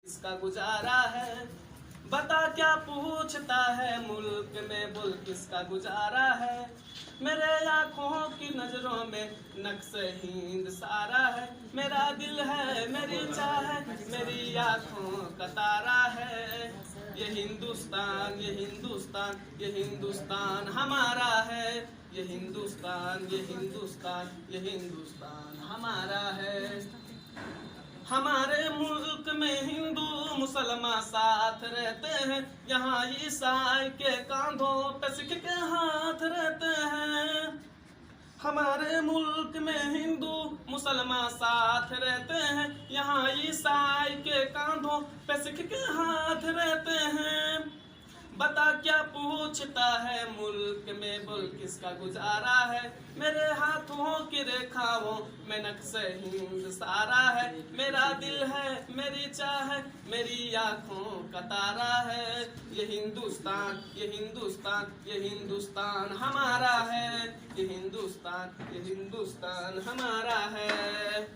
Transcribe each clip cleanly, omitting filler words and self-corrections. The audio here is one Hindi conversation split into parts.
इसका गुजारा है, बता क्या पूछता है, मुल्क में बोल किसका गुजारा है। मेरे आँखों की नजरों में नक्श हिंद सारा है, मेरा दिल है मेरी चाह है, मेरी आँखों का तारा है। ये हिंदुस्तान ये हिंदुस्तान ये हिंदुस्तान हमारा है, ये हिंदुस्तान ये हिंदुस्तान ये हिंदुस्तान हमारा है। हमारे मुल्क में हिंदू मुसलमान साथ रहते हैं, यहाँ ईसाई के कांधों पे सिख के हाथ रहते हैं। हमारे मुल्क में हिंदू मुसलमान साथ रहते हैं, यहाँ ईसाई के कांधों पे सिख के हाथ रहते हैं। बता क्या पूछता है, मुल्क में बोल किसका गुजारा है। मेरे हाथों की रेखाओं में नक्श हिंद सारा है, मेरा दिल है मेरी चाह है, मेरी आँखों का तारा है। ये हिंदुस्तान ये हिंदुस्तान ये हिंदुस्तान हमारा है, ये हिंदुस्तान हमारा है।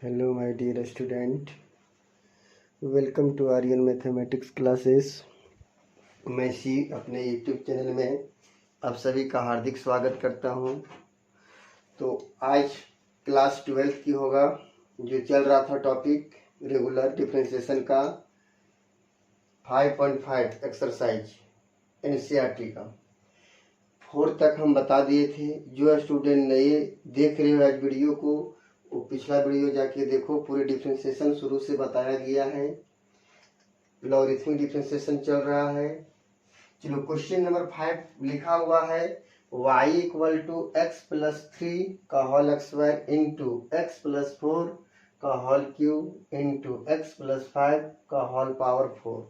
Hello my dear student, welcome to Aryan mathematics classes. मैं सी अपने यूट्यूब चैनल में आप सभी का हार्दिक स्वागत करता हूं। तो आज क्लास 12 की होगा, जो चल रहा था टॉपिक रेगुलर डिफरेंशिएशन का 5.5 एक्सरसाइज एनसीईआरटी का 4 तक हम बता दिए थे। जो स्टूडेंट नए देख रहे हो आज वीडियो को, वो पिछला वीडियो जाके देखो, पूरे डिफरेंशिएशन शुरू से बताया गया है। लॉगरिथमिक डिफरेंशिएशन चल रहा है। चलो क्वेश्चन नंबर 5 लिखा हुआ है, y equal to x plus 3 का whole x square into x plus 4 का whole cube into x plus 5 का होल पावर 4।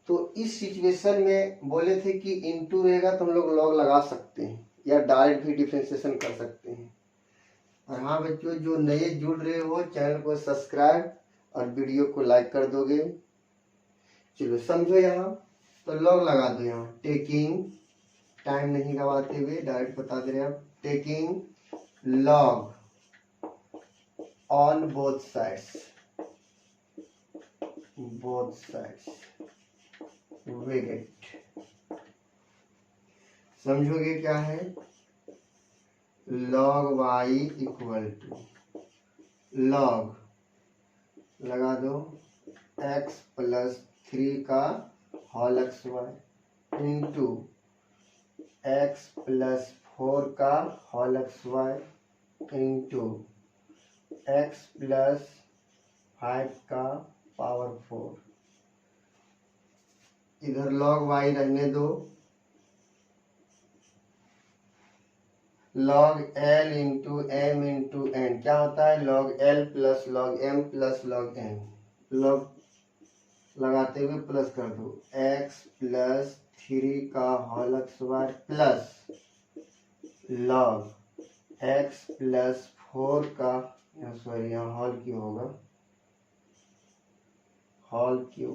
तो इस सिचुएशन में बोले थे कि इंटू रहेगा तो हम लोग लॉग लगा सकते हैं या डायरेक्ट भी डिफरेंशिएशन कर सकते हैं। और हाँ बच्चों, जो नए जुड़ रहे हो चैनल को सब्सक्राइब और वीडियो को लाइक कर दोगे। चलो समझो, यहाँ तो लॉग लगा दो। यहाँ टेकिंग, टाइम नहीं गवाते हुए डायरेक्ट बता दे रहे हैं, taking log on both sides we get. समझोगे क्या है, log y equal to log लगा दो एक्स प्लस 3 का whole x y into x plus 4 का whole x y into x plus 5 का पावर 4। इधर लॉग वाई रहने दो, log l into m into n क्या होता है, log l plus log m plus log n. Log लगाते हुए प्लस कर दो, एक्स प्लस 3 का whole x y plus log x plus 4 का, सॉरी यहाँ होल क्यू होगा, whole cube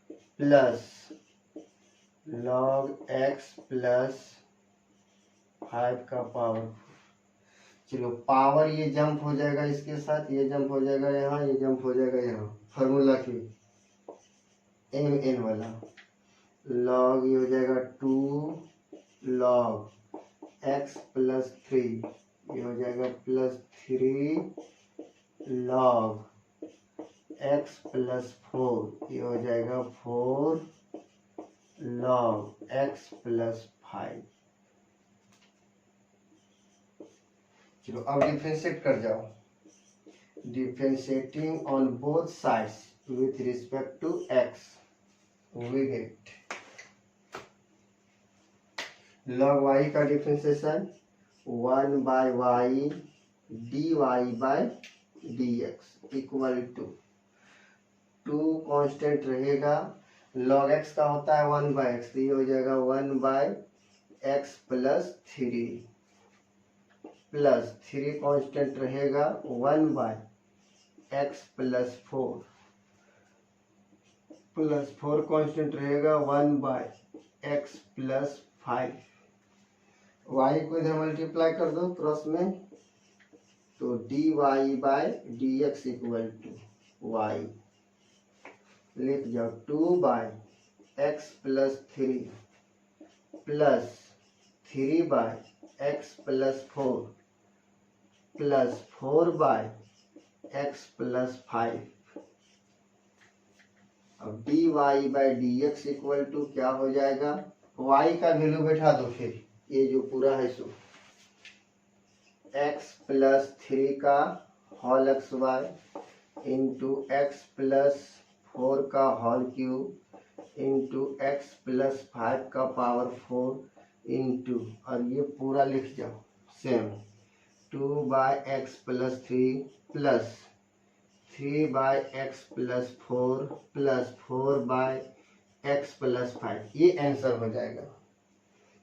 plus log x plus 5 का पावर। चलो पावर ये जंप हो जाएगा इसके साथ, ये जंप हो जाएगा यहाँ, ये जंप हो जाएगा यहाँ, फॉर्मूला की एम एन वाला। लॉग ये हो जाएगा 2 लॉग एक्स प्लस 3, ये हो जाएगा प्लस 3 लॉग एक्स प्लस 4, ये हो जाएगा 4 लॉग एक्स प्लस 5। चलो अब डिफरेंशिएट कर जाओ, differentiating on both sides with respect to x we get log y का differentiation 1 by y d y by d x equal to 2 constant रहेगा, लॉग एक्स का होता है 1 बाय एक्स, ये हो जाएगा 1 by x plus 3 plus 3 constant रहेगा 1 by x plus 4 plus 4 constant रहेगा 1 बाय एक्स प्लस 5। y को इधर मल्टीप्लाई कर दो क्रॉस में, तो dy by dx equal to y, लिख जाओ 2 by x plus 3 plus 3 by x plus 4 plus 4 by x plus 5। अब dy by d x equal to क्या हो जाएगा, y का वैल्यू बैठा दो, फिर ये जो पूरा है सो x प्लस 3 का whole x y into x plus 4 का whole cube into x plus 5 का पावर 4 इंटू, और ये पूरा लिख जाओ same 2 by x plus 3 plus 3 by x plus 4 plus 4 by x plus 5। ये आंसर हो जाएगा।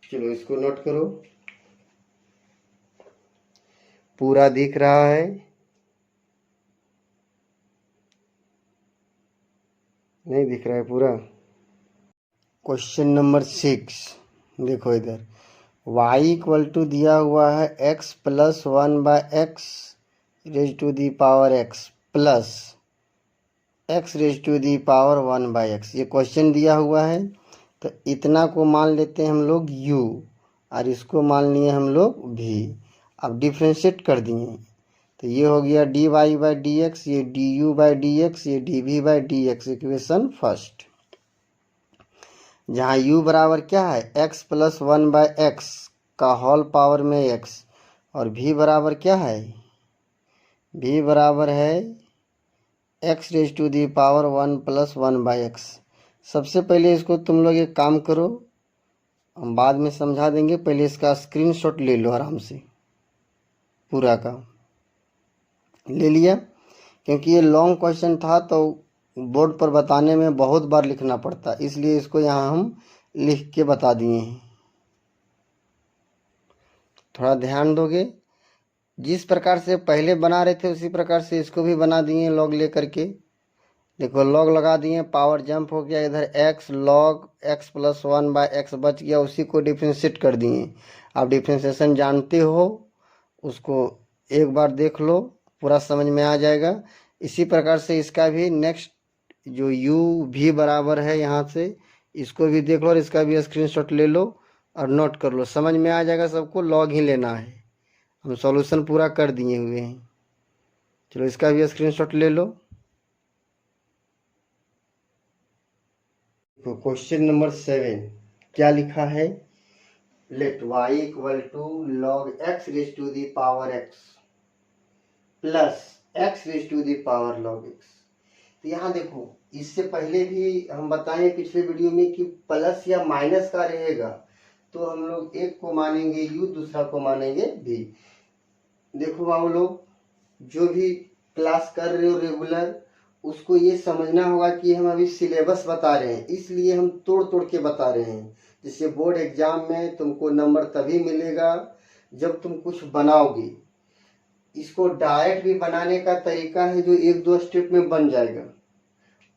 चलो इसको नोट करो, पूरा दिख रहा है, नहीं दिख रहा है पूरा। क्वेश्चन नंबर 6 देखो इधर, y इक्वल टू दिया हुआ है x plus 1 by x raise to the power x plus x raise to the power 1 by x. ये क्वेश्चन दिया हुआ है, तो इतना को मान लेते हैं हम लोग u और इसको मान लिए हम लोग v। अब डिफ्रेंशिएट कर दिए, तो ये हो गया dy बाई डी एक्स, ये du बाई डी एक्स, ये dv by d x, equation first. जहाँ u बराबर क्या है x प्लस 1 बाय एक्स का होल पावर में x, और v बराबर क्या है, v बराबर है x raise to the power 1 plus 1 by x. सबसे पहले इसको तुम लोग एक काम करो, हम बाद में समझा देंगे, पहले इसका स्क्रीनशॉट ले लो आराम से, पूरा का ले लिया, क्योंकि ये लॉन्ग क्वेश्चन था तो बोर्ड पर बताने में बहुत बार लिखना पड़ता, इसलिए इसको यहाँ हम लिख के बता दिए हैं। थोड़ा ध्यान दोगे, जिस प्रकार से पहले बना रहे थे उसी प्रकार से इसको भी बना दिए लॉग ले करके। देखो लॉग लगा दिए, पावर जंप हो गया, इधर x log x plus 1 by x बच गया, उसी को डिफ्रेंशिएट कर दिए। आप डिफ्रेंशिएशन जानते हो, उसको एक बार देख लो, पूरा समझ में आ जाएगा। इसी प्रकार से इसका भी नेक्स्ट जो u भी बराबर है, यहाँ से इसको भी देख लो और इसका भी स्क्रीनशॉट ले लो और नोट कर लो, समझ में आ जाएगा। सबको लॉग ही लेना है, हम सॉल्यूशन पूरा कर दिए हुए हैं। चलो इसका भी स्क्रीनशॉट ले लो। तो क्वेश्चन नंबर 7 क्या लिखा है, let y equal to log x raise to the power x plus x raise to the power log x। तो यहाँ देखो, इससे पहले भी हम बताएं पिछले वीडियो में कि प्लस या माइनस का रहेगा तो हम लोग एक को मानेंगे u, दूसरा को मानेंगे v। देखो बाबू लोग, जो भी क्लास कर रहे हो रेगुलर, उसको ये समझना होगा कि हम अभी सिलेबस बता रहे हैं, इसलिए हम तोड़ तोड़ के बता रहे हैं। जिससे बोर्ड एग्जाम में तुमको नंबर तभी मिलेगा जब तुम कुछ बनाओगे। इसको डायरेक्ट भी बनाने का तरीका है जो 1-2 स्टेप में बन जाएगा,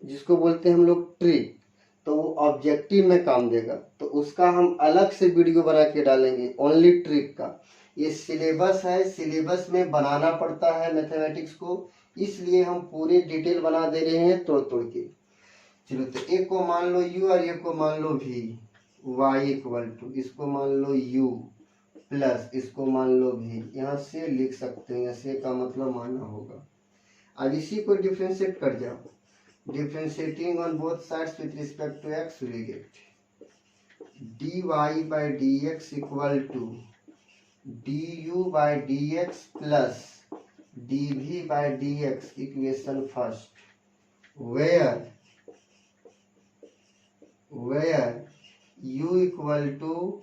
जिसको बोलते हैं हम लोग ट्रिक, तो वो ऑब्जेक्टिव में काम देगा। तो उसका हम अलग से वीडियो बना के डालेंगे, ओनली ट्रिक का। ये सिलेबस है, सिलेबस में बनाना पड़ता है मैथमेटिक्स को, इसलिए हम पूरे डिटेल बना दे रहे हैं तोड़ तोड़ के। चलो तो एक को मान लो u और एक को मान लो v। y इक्वल टू, इसको मान लो u प्लस इसको मान लो v। यहाँ से लिख सकते हैं, से का मतलब मानना होगा। अब इसी को डिफ्रेंशिएट कर जाओ, differentiating on both sides with respect to x will get dy by d x equal to du by d x plus dv by d x, equation first, where u equal to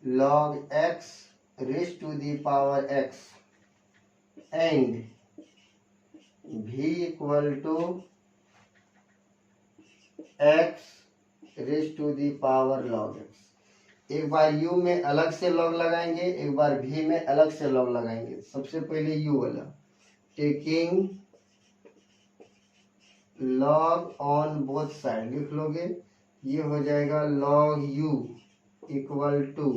log x raise to the power x and v equal to x raise to the power log x। एक बार u में अलग से log लगाएंगे, एक बार v में अलग से log लगाएंगे। सबसे पहले u वाला, taking log on both side लिख लोगे, ये हो जाएगा log u equal to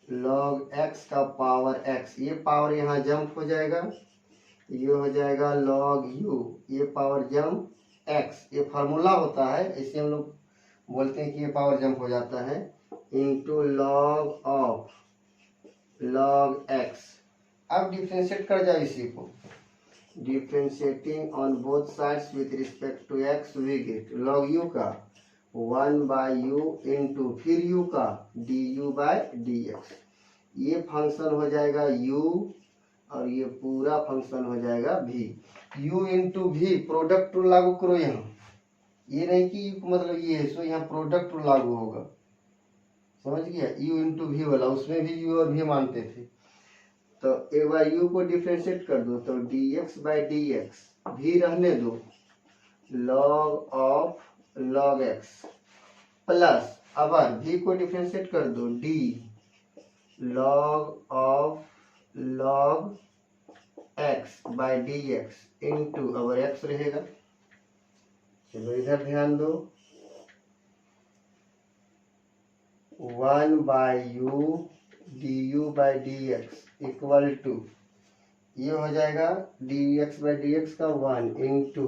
log x का पावर एक्स, ये पावर यहाँ जंप हो जाएगा, ये हो जाएगा लॉग यू, ये पावर जंप एक्स, ये फार्मूला होता है, इसे हम लोग बोलते हैं कि ये पावर जंप हो जाता है, into log of log x. अब डिफ्रेंशिएट कर जाए इसी को, differentiating on both sides with respect to x we get log u का 1/u इंटू फिर u का du/dx। ये फंक्शन हो जाएगा u और ये पूरा फंक्शन हो जाएगा v। u into v product rule लागू करो यहाँ, ये नहीं कि u मतलब ये है, सो यहाँ प्रोडक्ट रूल लागू होगा, समझ गया, u इंटू वी वाला, उसमें भी u और v मानते थे। तो एक बार u को डिफ्रेंशिएट कर दो तो dx/dx, v रहने दो, log of log x plus, अब v को डिफ्रेंशिएट कर दो d log of log x by dx into, अब x रहेगा, चलो इधर ध्यान दो, 1/u du/dx इक्वल टू, ये हो जाएगा dx/dx का 1 into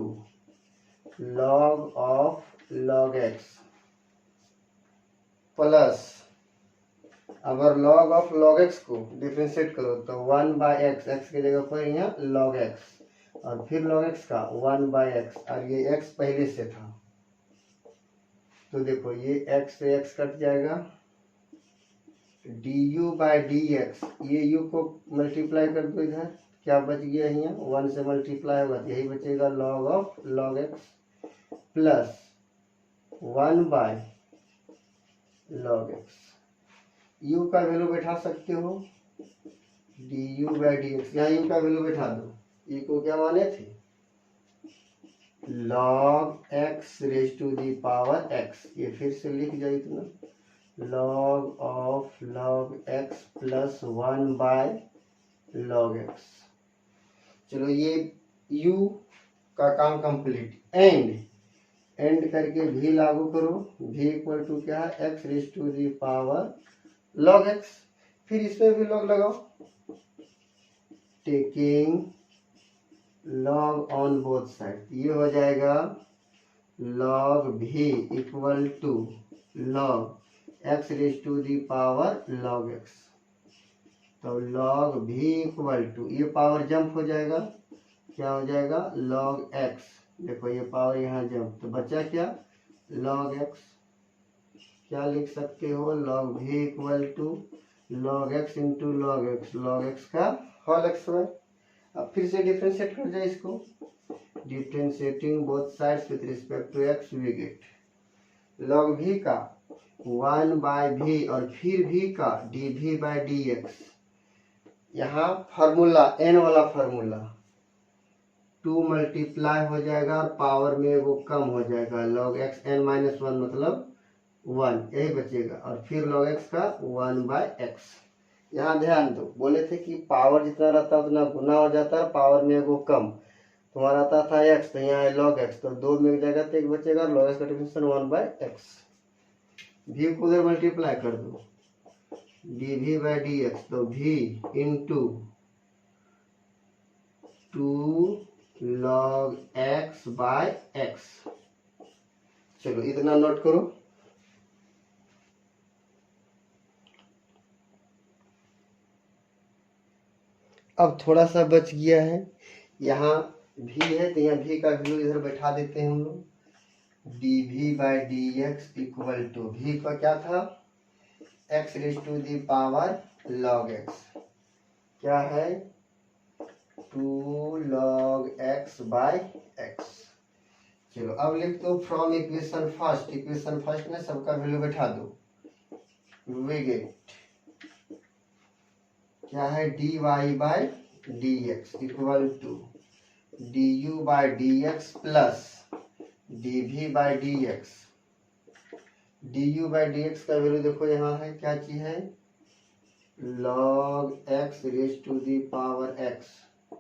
log of log x plus, अगर log ऑफ log x को डिफ्रेंशिएट करो तो 1/x, x की जगह पर यहाँ log x और फिर log x का 1/x, और ये x पहले से था, तो देखो ये x से x कट जाएगा, du/dx, ये u को मल्टीप्लाई कर दो इधर, क्या बच गया यहाँ, 1 से मल्टीप्लाई होगा तो यही बचेगा log of log x plus 1/log x। u का वैल्यू बैठा सकते हो du/dx, यहाँ u का वैल्यू बैठा दो, u को क्या माने थे, log x raise to the power x, ये फिर से लिख जाए इतना, log of log x plus 1/log x। चलो ये u का काम कंप्लीट, एंड करके v लागू करो, v इक्वल टू क्या है, x raise to the power log x, फिर इसमें भी log लगाओ, taking log on both side, ये हो जाएगा log v equal to log x raise to the power log x। तो log v इक्वल टू, ये पावर जंप हो जाएगा, क्या हो जाएगा log x, देखो ये पावर यहाँ जंप, तो बचा क्या log x, क्या लिख सकते हो, log v equal to log x into log x का होल xy। अब फिर से डिफ्रेंशिएट कर जाए इसको, differentiating both sides with respect to x we get log v का 1/v और फिर v का dv/dx, यहाँ फार्मूला n वाला फार्मूला 2 मल्टीप्लाई हो जाएगा और पावर में वो कम हो जाएगा, log x n-1 मतलब 1, यही बचेगा, और फिर log x का 1/x। यहाँ ध्यान दो, बोले थे कि पावर जितना रहता है उतना गुना हो जाता है, पावर में वो कम, तुम्हारा आता था x, तो यहाँ है log x, तो 2 में जाएगा तो 1 बचेगा, log x का डिफरेंशियल 1/x, v को उधर मल्टीप्लाई कर दो dv/dx, तो v इंटू 2 log x/x। चलो इतना नोट करो। अब थोड़ा सा बच गया है, यहाँ v है तो यहाँ v का वैल्यू इधर बैठा देते हैं हम लोग, dv/dx इक्वल टू, v का क्या था, x raise to the power log x, क्या है 2 log x/x। चलो अब लिख दो from equation first, equation first में सबका वैल्यू बैठा दो, वी गेट क्या है dy/dx equal to du/dx plus dv/dx, du/dx का वैल्यू देखो यहाँ है, क्या चीज है, log x raise to the power x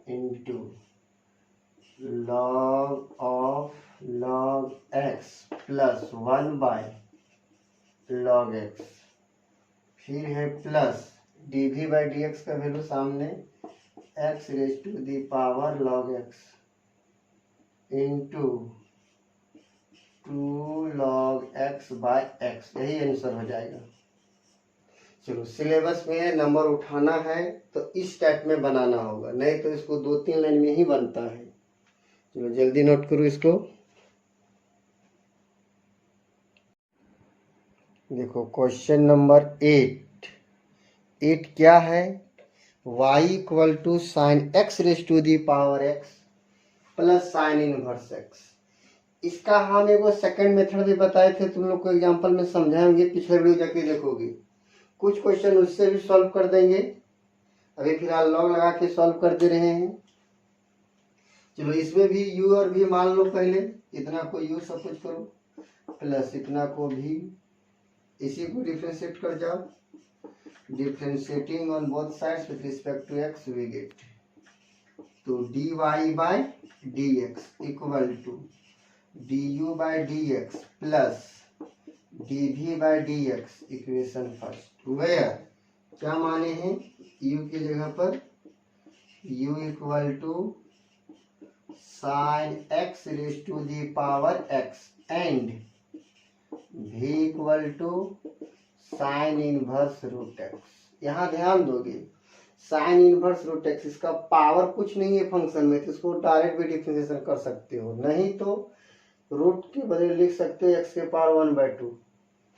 into log of log x plus 1/, log x, फिर है प्लस dv बाई dx का वैल्यू सामने x raise to the power log x into 2 log x by x, यही आंसर हो जाएगा। चलो सिलेबस में नंबर उठाना है तो इस टाइप में बनाना होगा, नहीं तो इसको 2-3 लाइन में ही बनता है। चलो जल्दी नोट करो इसको। देखो क्वेश्चन नंबर 8 क्या है, y equal to sine x raise to the power x plus sine inverse x। इसका हम एक सेकंड मेथड भी बताए थे, तुम लोग को एग्जांपल में समझाएंगे, पिछले वीडियो जाके देखोगे। कुछ क्वेश्चन उससे भी सॉल्व कर देंगे, अभी फिलहाल लॉग लगा के सॉल्व कर दे रहे हैं। चलो इसमें भी u और v मान लो, पहले इतना को u सब कुछ करो प्लस इतना को v, इसी को डिफरेंशिएट कर जाओ। Differentiating on both sides with respect to x we get तो dy by dx equal to du by dx plus dv by dx, equation first. Where क्या माने हैं, u की जगह पर u equal to sine x raise to the power x and v equal to sine inverse root x. यहाँ ध्यान दोगे साइन इनवर्स रूट एक्स, इसका पावर कुछ नहीं है फंक्शन में, तो इसको डायरेक्ट भी डिफरेंशिएशन कर सकते हो, नहीं तो रूट के बदले लिख सकते हो एक्स के पावर 1/2,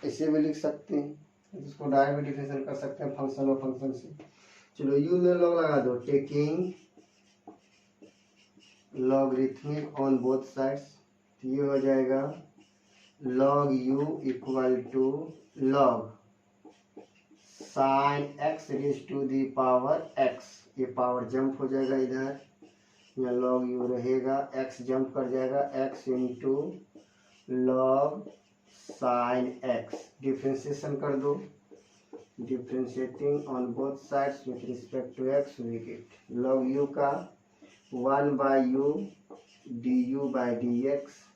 इसे भी लिख सकते हैं, इसको डायरेक्ट भी डिफरेंशिएशन कर सकते हैं फंक्शन और फंक्शन से। चलो यू में लॉग लगा दो, taking logarithmic on both sides, ये हो जाएगा log u equal to log sine x raise to the power x, ये पावर जंप हो जाएगा इधर, यहाँ log u रहेगा, x जंप कर जाएगा x into log sine x, differentiation कर दो, differentiating on both sides with respect to x we get log u का 1 by u du by dx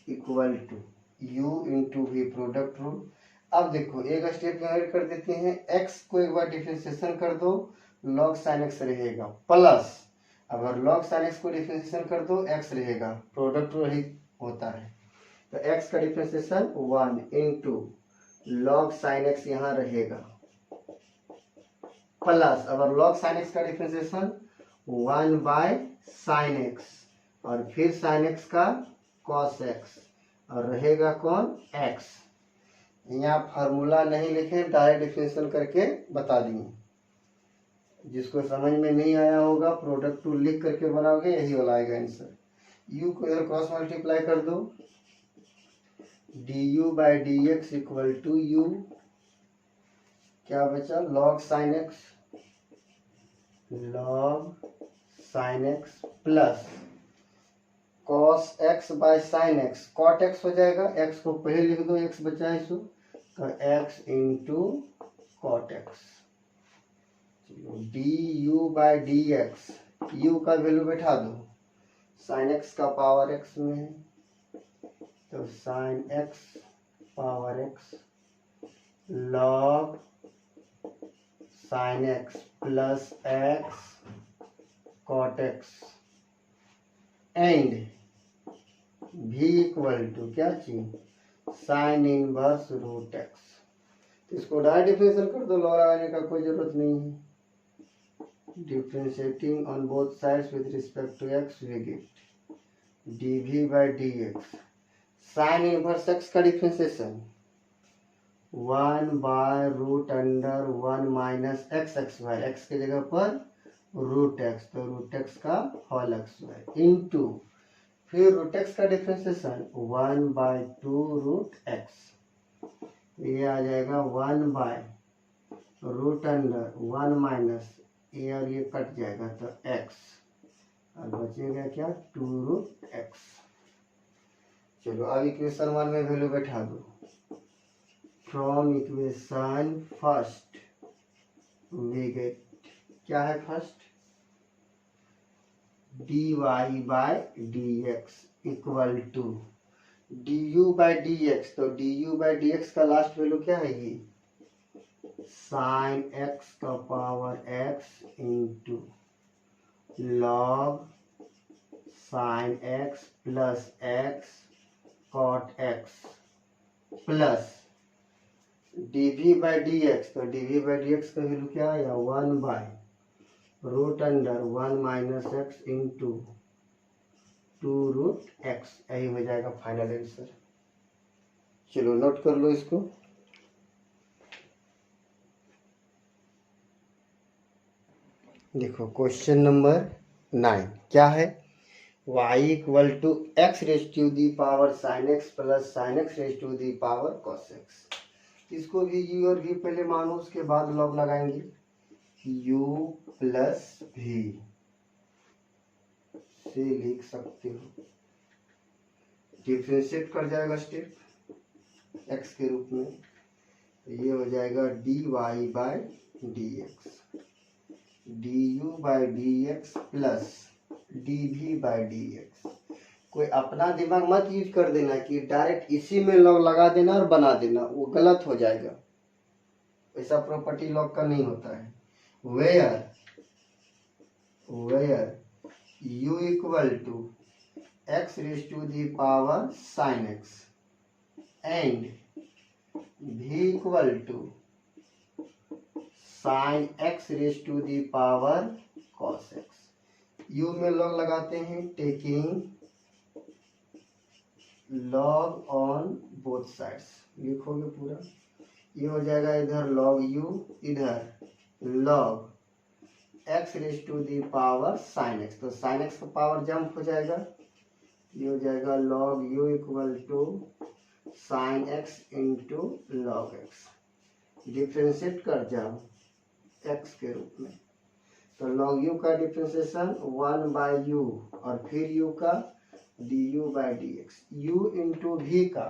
equal to u into v product rule. अब देखो एक स्टेप में ऐड कर देते हैं, x को एक बार डिफरेंशिएशन कर दो, log sin x रहेगा, प्लस अगर log sin x को डिफरेंशिएशन कर दो x रहेगा, प्रोडक्ट रूल ही होता है, तो x का differentiation 1 into log sin x यहाँ रहेगा, प्लस अगर log sin x का डिफरेंशिएशन 1 बाय sin x और फिर sin x का cos x और रहेगा कौन x। यहाँ फार्मूला नहीं लिखे, डायरेक्ट डिफरेंशिएशन करके बता दिए, जिसको समझ में नहीं आया होगा प्रोडक्ट टू लिख करके बनाओगे, यही वाला आएगा आंसर। u को इधर क्रॉस मल्टीप्लाई कर दो, du by dx equal to u, क्या बचा log sin x, log sin x plus cos x by sin x, cot x हो जाएगा, x को पहले लिख दो, x बचा है सो, तो x into cot x। du by dx, u का वैल्यू बैठा दो, sin x का पावर x में है, तो sin x पावर x log sin x plus x cot x and v equal to क्या चीज साइन इनवर्स रूट एक्स। इसको डायरेक्ट डिफरेंशिएशन कर दो, लॉग लगाने का कोई जरूरत नहीं है। Differentiating on both sides with respect to x we get dv by dx, sine inverse x का differentiation 1 by root under 1 minus x x y, x की जगह पर रूट एक्स, तो रूट एक्स का होल एक्स वाई इंटू फिर रूट एक्स का डिफरेंशिएशन 1 बाय 2 रूट एक्स, ये आ जाएगा 1 बाय रूट अंडर 1 माइनस ये और ये कट जाएगा तो x और बचेगा क्या 2 रूट एक्स। चलो अब इक्वेशन 1 में वैल्यू बैठा दो, from equation first we get क्या है first dy by dx equal to d u by d x, तो d u by d x का लास्ट वैल्यू क्या है ये साइन एक्स का power x into log sine x plus x cot x plus d v by d x, तो d v by d x का वैल्यू क्या आया 1 by root under 1 minus x into 2 root x, यही हो जाएगा फाइनल आंसर। चलो नोट कर लो इसको। देखो क्वेश्चन नंबर 9 क्या है, y equal to x raise to the power sine x plus sine x raise to the power cos x. इसको भी u और v पहले मानो, उसके बाद लॉग लगाएंगे u प्लस v से लिख सकते हो, डिफ्रेंशिएट कर जाएगा स्टेप x के रूप में, तो ये हो जाएगा dy by dx d u by d x plus d v by d x. कोई अपना दिमाग मत यूज कर देना कि डायरेक्ट इसी में लॉग लगा देना और बना देना, वो गलत हो जाएगा। ऐसा प्रॉपर्टी लॉग का नहीं होता है। Where u equal to x raise to the power sine x and v equal to sine x raise to the power cos x. U में लॉग लगाते हैं, taking log on both sides, लिखोगे पूरा, ये हो जाएगा इधर लॉग यू, इधर log x raise to the power sine x, तो साइन एक्स का पावर जंप हो जाएगा, ये हो जाएगा log u equal to sine x into log x. Differentiate कर जाओ एक्स के रूप में, तो लॉग यू का डिफ्रेंशिएशन 1 बाई यू और फिर यू का d u by d x, u into v का,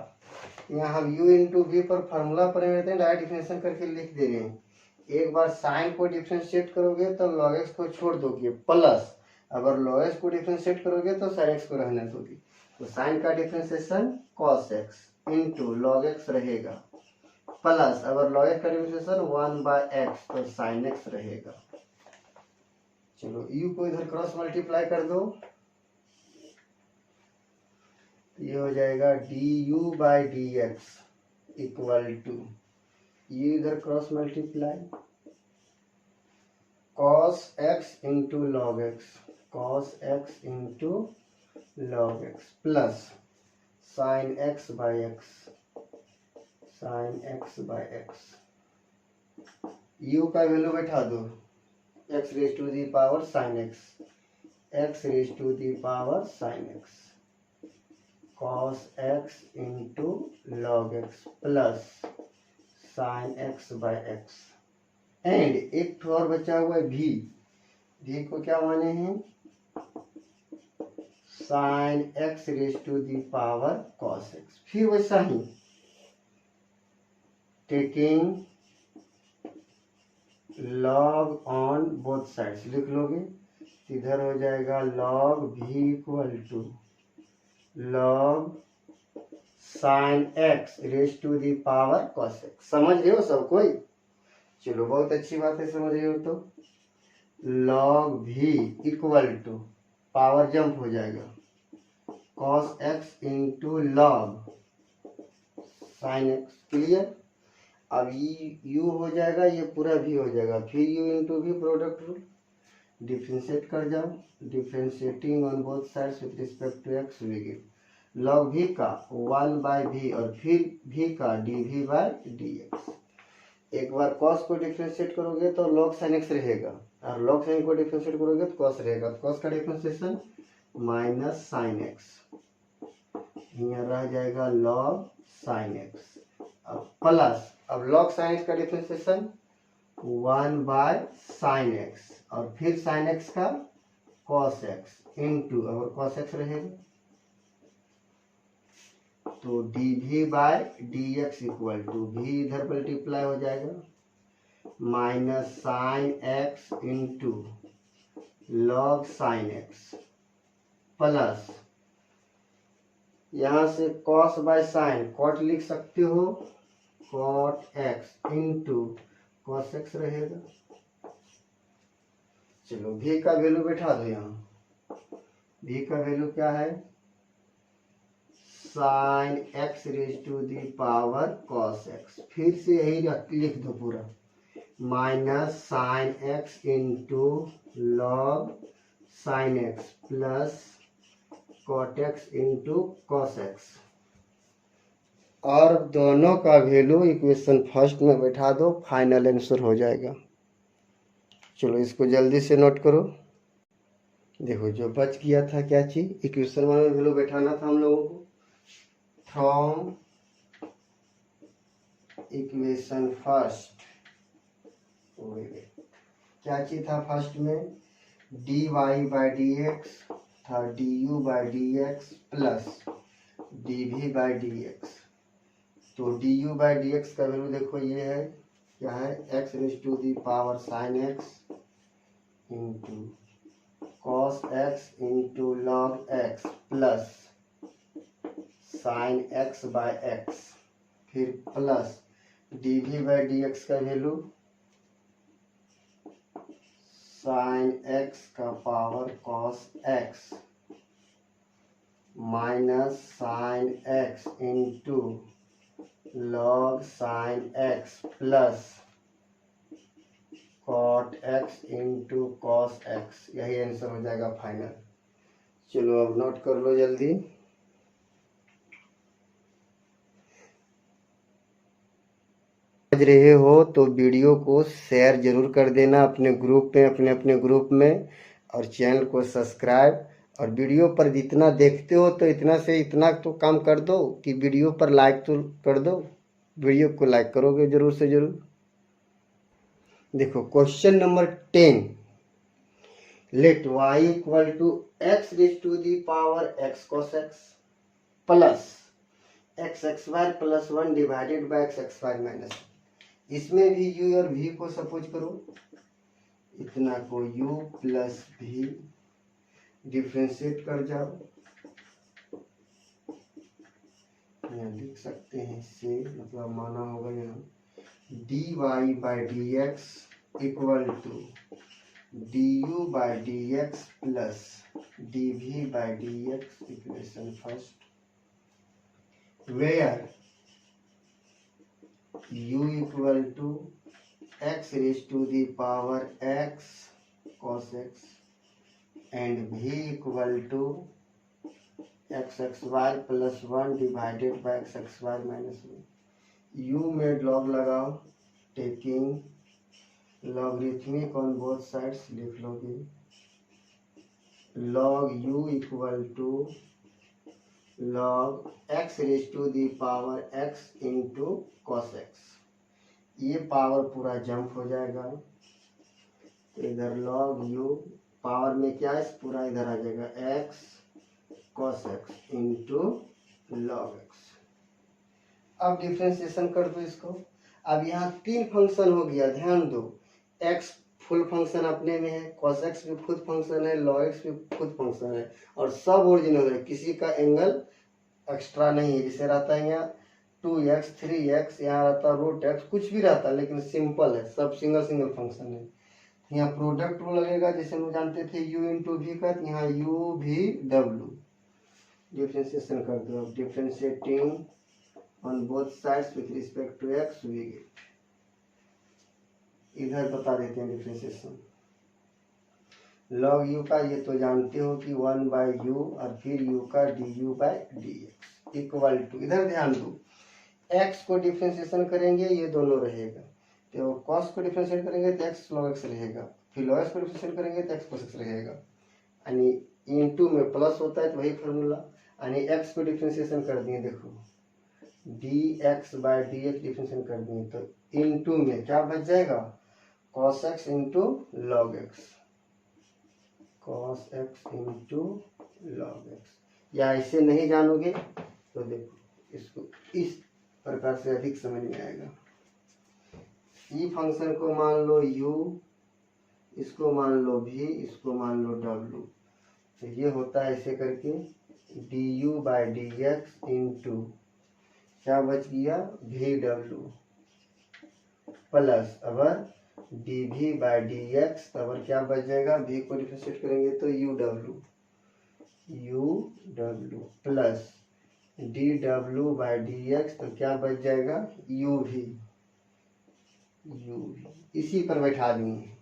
यहाँ हम यू इंटू वी पर फॉर्मूला पढ़े रहते हैं, डायरेक्ट डिफ्रेंशिएशन करके लिख दे रहे हैं। एक बार साइन को डिफ्रेंशिएट करोगे तो लॉग एक्स को छोड़ दोगे, प्लस अगर लॉग एक्स को डिफ्रेंशिएट करोगे तो साइन एक्स को रहने दोगे, तो साइन का differentiation cos x into log x रहेगा, प्लस अगर लॉग एक्स का डिफ्रेंशिएशन 1 बाय एक्स तो साइन एक्स रहेगा। चलो u को इधर क्रॉस मल्टीप्लाई कर दो, ये हो जाएगा d u by d x equal to, ये इधर cross multiply cos x into log x, cos x into log x plus sine x by x, sine x by x. U का वैल्यू बैठा दो, x raise to the power sine x, x raise to the power sine x cos x into log x plus sine x by x and एक तो और बचा हुआ है भी, भी को क्या माने हैं sine x raise to the power cos x. फिर वैसा ही taking log on both sides लिख लोगे, इधर हो जाएगा log v equal to log sine x raise to the power cos x. समझ रहे हो सब कोई? चलो बहुत अच्छी बात है, समझ रहे हो तो log v equal to power jump हो जाएगा cos x into log sine x. Clear? अब यू हो जाएगा, ये पूरा भी हो जाएगा, फिर यू इंटू भी प्रोडक्ट रूल, डिफ्रेंशिएट कर जाओ, differentiating on both sides with respect to x we get log v का 1 बाई भी और फिर भी का d v by d x. एक बार कॉस को डिफ्रेंशिएट करोगे तो लॉग साइन एक्स रहेगा और लॉग साइन को डिफ्रेंशिएट करोगे तो कॉस रहेगा, तो कॉस का डिफ्रेंशिएशन माइनस साइन एक्स, यहाँ रह जाएगा लॉग साइन एक्स, अब प्लस अब लॉग साइन एक्स का डिफ्रेंशिएशन 1 बाय साइन एक्स और फिर साइन एक्स का कॉस एक्स इंटू अगर कॉस एक्स रहेगा तो d v by d x equal to v इधर मल्टीप्लाई हो जाएगा minus sine x into log sine x plus यहाँ से कॉस बाय साइन, कॉट लिख सकते हो, cot x into cos x रहेगा। चलो भी का वैल्यू बैठा दो यहाँ, भी का वैल्यू क्या है, sine x raise to the power cos x, फिर से यही लिख दो पूरा, minus sine x into log sine x plus cot x into cos x. और दोनों का वैल्यू इक्वेशन फर्स्ट में बैठा दो, फाइनल आंसर हो जाएगा। चलो इसको जल्दी से नोट करो। देखो जो बच गया था क्या चीज, इक्वेशन वन में वैल्यू बैठाना था हम लोगों को। फ्रॉम इक्वेशन फर्स्ट क्या चीज था फर्स्ट में, d y by d x था, d u by d x plus d v by d x. तो d u by d x का वैल्यू देखो ये है, क्या है, x raise to the power sine x into cos x into log x plus sine x by x, फिर plus d v by d x का वैल्यू साइन एक्स का power cos x minus sine x into log sine x plus cot x into cos x. यही आंसर हो जाएगा फाइनल। चलो अब नोट कर लो जल्दी। समझ रहे हो तो वीडियो को शेयर जरूर कर देना अपने ग्रुप में, अपने अपने ग्रुप में, और चैनल को सब्सक्राइब। और वीडियो पर जितना देखते हो तो इतना से इतना तो काम कर दो कि वीडियो पर लाइक तो कर दो, वीडियो को लाइक करोगे जरूर से जरूर। देखो question number 10, let y equal to x raise to the power x cos x plus x x y plus 1 divided by x x y minus. इसमें भी u और v को सपोज करो, इतना को u प्लस v डिफ्रेंशिएट कर जाओ, यहाँ लिख सकते हैं इससे मतलब माना होगा यहाँ d y by d x equal to d u by d x plus d v by d x, equation first, where u equal to x raise to the power x cos x and v equal to x x y plus 1 divided by x x y minus 1। u में लॉग लगाओ, taking logarithmic on both sides लिख लोगे, log u equal to log x raise to the power x into cos x. ये पावर पूरा जंप हो जाएगा, तो इधर log u पावर में क्या है, पूरा इधर आ जाएगा x cos x into log x। अब डिफ्रेंशिएशन कर दो इसको। अब यहाँ 3 फंक्शन हो गया, ध्यान दो, x फुल फंक्शन अपने में है, cos x भी खुद फंक्शन है, log x भी खुद फंक्शन है, और सब ओरिजिनल है, किसी का एंगल एक्स्ट्रा नहीं है। जैसे रहता है यहाँ 2x 3x, यहाँ रहता है रूट x, कुछ भी रहता है लेकिन सिंपल है, सब सिंगल सिंगल फंक्शन है। यहाँ प्रोडक्ट रूल लगेगा, जैसे हम जानते थे u इंटू वी का, यहाँ u v w। डिफ्रेंशिएशन कर दो, differentiating on both sides with respect to x we get. इधर बता देते हैं डिफ्रेंशिएशन। log u का ये तो जानते हो कि 1 बाई यू, और फिर u का d u by d x equal to, इधर ध्यान दो, x को डिफ्रेंशिएशन करेंगे ये दोनों रहेगा, तो cos को डिफरेंशिएट करेंगे तो x log x रहेगा, फिर log x को डिफरेंशिएट करेंगे तो x cos x रहेगा, यानी इनटू में प्लस होता है तो वही फार्मूला, यानी x को डिफरेंशिएशन कर दिए, देखो dx by d x differentiation कर दिए, तो इनटू में क्या बच जाएगा, cos x into log x, cos x into log x। या इसे नहीं जानोगे तो देखो इसको इस प्रकार से अधिक समझ में आएगा। ई फंक्शन को मान लो u, इसको मान लो v, इसको मान लो w, तो ये होता है ऐसे करके, D u by d x into क्या बच गया वी डब्ल्यू प्लस अगर D v by d x अगर क्या बच जाएगा वी को डिफरेंशिएट करेंगे तो यू डब्ल्यू प्लस डी डब्ल्यू बाई डी एक्स तो क्या बच जाएगा यू वी इसी पर बैठा देंगे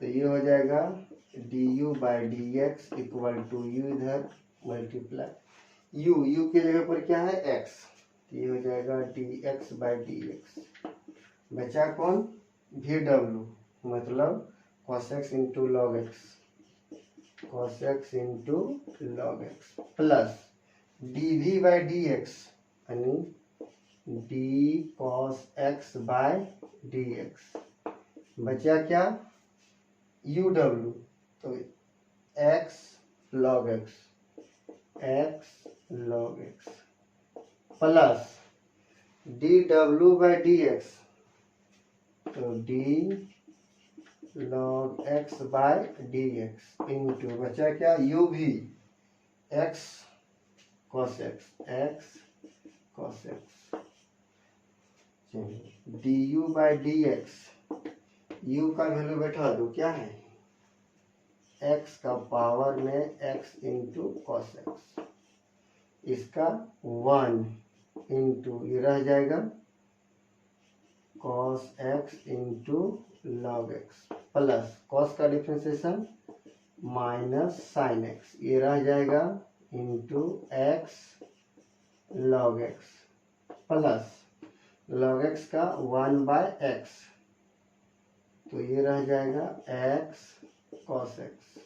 तो ये हो जाएगा d u by d x equal to u इधर मल्टीप्लाई यू की जगह पर क्या है एक्स तो ये हो जाएगा d x by d x बचा कौन वी डब्ल्यू मतलब cos x into log x plus d v by d x यानी d cos x by d x बचा क्या यू डब्ल्यू तो x log x plus d डब्ल्यू बाई डी एक्स तो d log x by d x into बचा क्या यू भी x cos x d u by d x u का वैल्यू बैठा दो क्या है x का पावर में x इंटू कॉस एक्स इसका 1 इंटू ये रह जाएगा cos x into log x plus cos का डिफ्रेंसिएशन माइनस साइन x ये रह जाएगा into x log x plus log x का 1 बाय एक्स तो ये रह जाएगा x cos x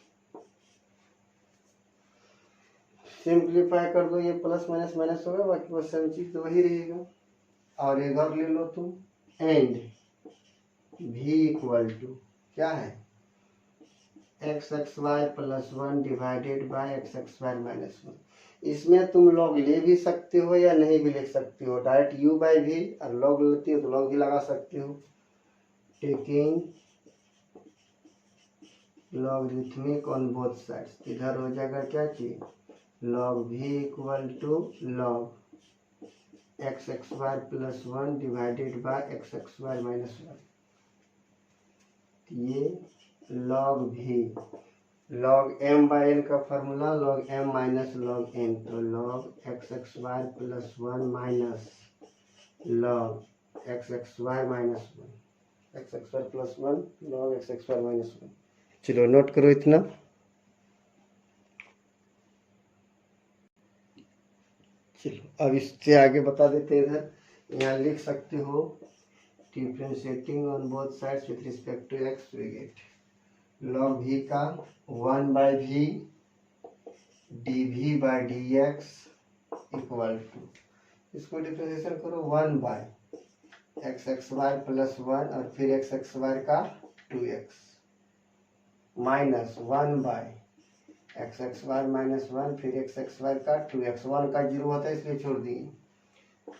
सिंप्लीफाई कर दो ये प्लस माइनस माइनस होगा बाकी बस सेम चीज तो वही रहेगा और ये घर ले लो तुम एंड v इक्वल टू क्या है x x y plus 1 divided by x x y minus 1 इसमें तुम लॉग ले भी सकते हो या नहीं भी लिख सकते हो डायरेक्ट u बाई v और लॉग लेते हो तो लॉग भी लगा सकते हो taking logarithmic on both sides इधर हो जाएगा क्या चीज log v equal to log x x y plus 1 divided by x x y minus 1 ये log v log m by n का formula log m minus log n तो log x x y plus 1 minus log x x y minus 1 x x y plus 1 log x x y minus 1 चलो नोट करो इतना चलो अब इससे आगे बता देते हैं इधर यहाँ लिख सकते हो differentiating on both sides with respect to x we get log v का 1 by v d v by d x equal to इसको डिफरेंशिएशन करो 1 by x x y plus 1 और फिर एक्स एक्स वाई का 2x minus 1 by x x y minus 1 फिर एक्स एक्स वाई का 2x 1 का 0 होता है इसलिए छोड़ दिए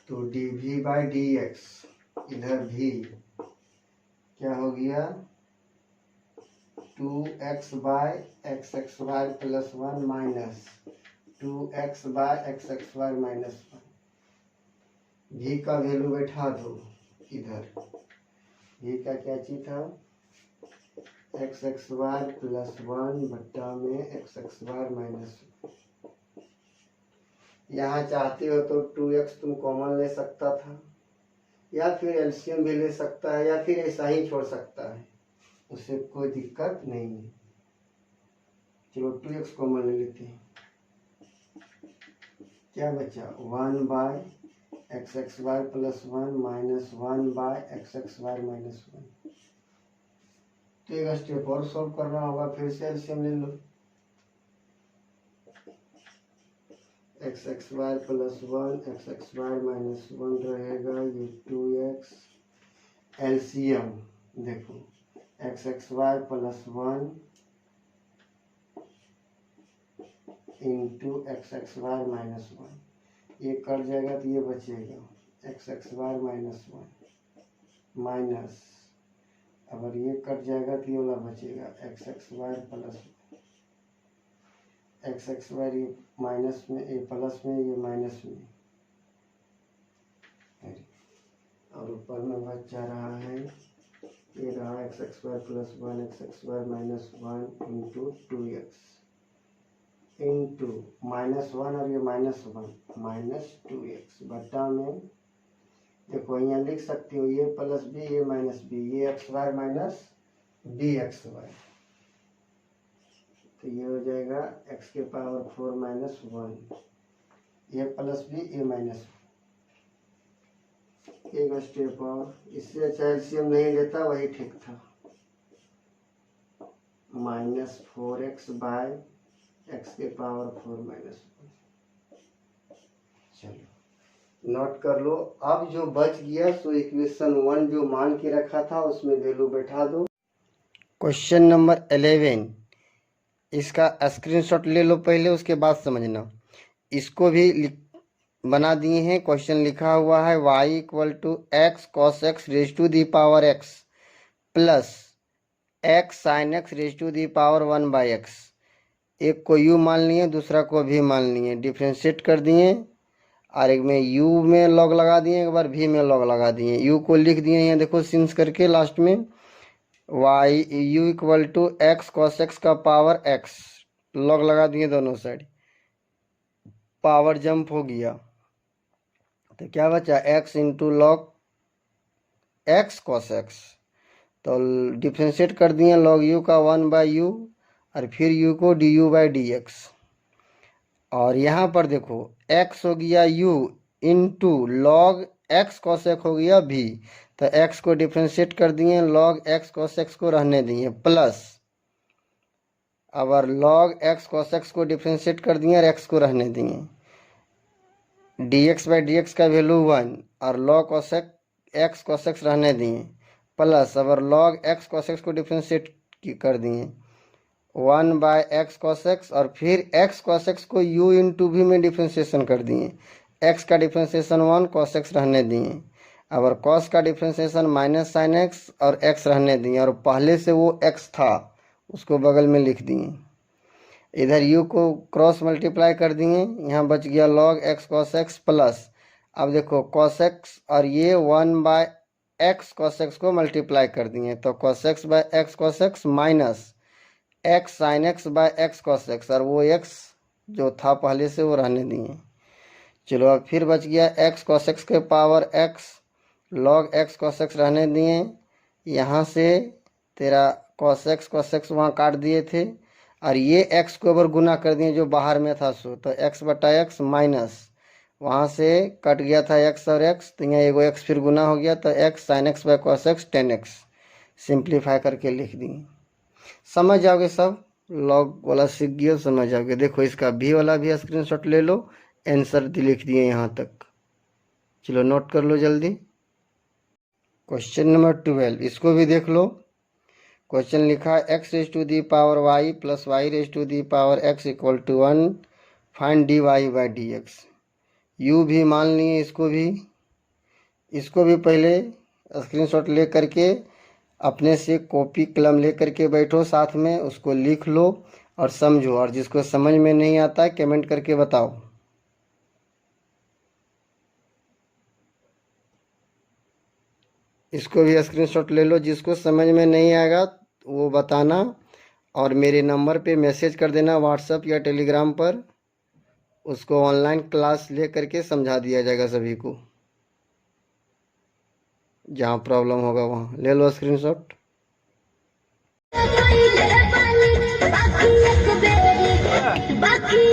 तो d v by d x इधर भी क्या हो गया 2x by x x y plus 1 minus 2x by x x y minus 1 v का वैल्यू बैठा दो इधर v का क्या चीज था एक्स एक्स वाई प्लस 1 बट्टा में एक्स एक्स वाई माइनस यहाँ चाहते हो तो 2x तुम कॉमन ले सकता था या फिर एलसीएम भी ले सकता है या फिर ऐसा ही छोड़ सकता है उससे कोई दिक्कत नहीं है चलो 2x कॉमन ले लेते हैं क्या बचा 1 by x x y plus 1 minus 1 by x x y minus 1 तो एक स्टेप और सॉल्व करना होगा फिर से एलसीएम ले लो x x y plus 1 x x y minus 1 रहेगा ये 2x एलसीएम देखो x x y plus 1 into x x y minus 1 ये कट जाएगा तो ये बचेगा x x y minus 1 minus अगर ये कट जाएगा तो ये वाला बचेगा x x y plus x x y ये माइनस में, ये प्लस में, ये माइनस में, और ऊपर में बच जा रहा है ये रहा x x y plus one x x y minus one into two x into minus one और ये minus one minus two x बटा में, देखो यहाँ लिख सकते हो ये प्लस बी ये माइनस बी, ये x y minus b x y, तो ये हो जाएगा एक्स के पावर 4 माइनस वन, ये प्लस बी ये माइनस, एक स्टेप और, इससे अच्छा एलसीएम नहीं लेता वही ठीक था, माइनस 4x बाय एक्स के पावर 4 माइनस वन। चलो नोट कर लो। अब जो बच गया सो इक्वेशन 1 जो मान के रखा था उसमें वैल्यू बैठा दो। क्वेश्चन नंबर 11, इसका स्क्रीनशॉट ले लो पहले, उसके बाद समझना। इसको भी बना दिए हैं, क्वेश्चन लिखा हुआ है y equal to x cos x raise to the power x plus x sine x raise to the power 1 by x. एक को u मान लिए, दूसरा को भी मान लिए, डिफ्रेंशिएट कर दिए, और एक में u में लॉग लगा दिए, एक बार v में लॉग लगा दिए, u को लिख दिए यहाँ देखो सिंस करके लास्ट में, y u equal to x cos x का पावर x, लॉग लगा दिए दोनों साइड, पावर जंप हो गया, तो क्या बचा x into log x cos x, तो डिफ्रेंशिएट कर दिए लॉग u का 1 बाई यू, और फिर u को D u by d x, और यहाँ पर देखो x हो गया u into log x cos x हो गया v, तो x को डिफ्रेंशिएट कर दिए, लॉग एक्स कॉस एक्स को रहने दिए, प्लस अब लॉग एक्स कॉस एक्स को डिफ्रेंशिएट कर दिए और x को रहने दिए, dx बाई डी एक्स का वैल्यू 1 और log cos x cos x रहने दिए, प्लस अब लॉग एक्स कॉस एक्स को डिफ्रेंशिएट कर दिए 1 बाय एक्स कॉस एक्स, और फिर एक्स कॉस एक्स को u इंटू v में डिफ्रेंशिएशन कर दिए, x का डिफ्रेंशिएशन 1 कॉस एक्स रहने दिए, अब कॉस का डिफ्रेंशिएशन माइनस साइन एक्स और x रहने दिए, और पहले से वो x था उसको बगल में लिख दिए, इधर u को क्रॉस मल्टीप्लाई कर दिए, यहाँ बच गया log x cos x plus, अब देखो कॉस एक्स और ये 1 बाय एक्स कॉस एक्स को मल्टीप्लाई कर दिए, तो cos x by x cos x minus x sine x by x cos x, और वो x जो था पहले से वो रहने दिए। चलो अब फिर बच गया एक्स कॉस एक्स के power x, log x cos x रहने दिए, यहाँ से तेरा कॉस एक्स वहाँ काट दिए थे, और ये x को अगर गुना कर दिए जो बाहर में था सो, तो x बटा एक्स माइनस वहाँ से कट गया था x और x, तो यहाँ एगो x फिर गुना हो गया, तो x sign x by cos x 10x, simplify करके लिख दिए। समझ जाओगे सब, लॉग वाला सीख गए समझ जाओगे। देखो इसका भी वाला भी स्क्रीनशॉट ले लो, आंसर लिख दिए यहाँ तक, चलो नोट कर लो जल्दी। क्वेश्चन नंबर 12, इसको भी देख लो। क्वेश्चन लिखा x raise to the power y plus y raise to the power x equal to 1, find d y by d x. u भी मान लिए, इसको भी पहले स्क्रीनशॉट ले करके अपने से कॉपी कलम ले करके बैठो साथ में, उसको लिख लो और समझो, और जिसको समझ में नहीं आता है कमेंट करके बताओ। इसको भी स्क्रीनशॉट ले लो, जिसको समझ में नहीं आएगा वो बताना, और मेरे नंबर पे मैसेज कर देना व्हाट्सएप या टेलीग्राम पर, उसको ऑनलाइन क्लास ले करके समझा दिया जाएगा सभी को, जहाँ प्रॉब्लम होगा वहाँ ले लो स्क्रीनशॉट। बाकी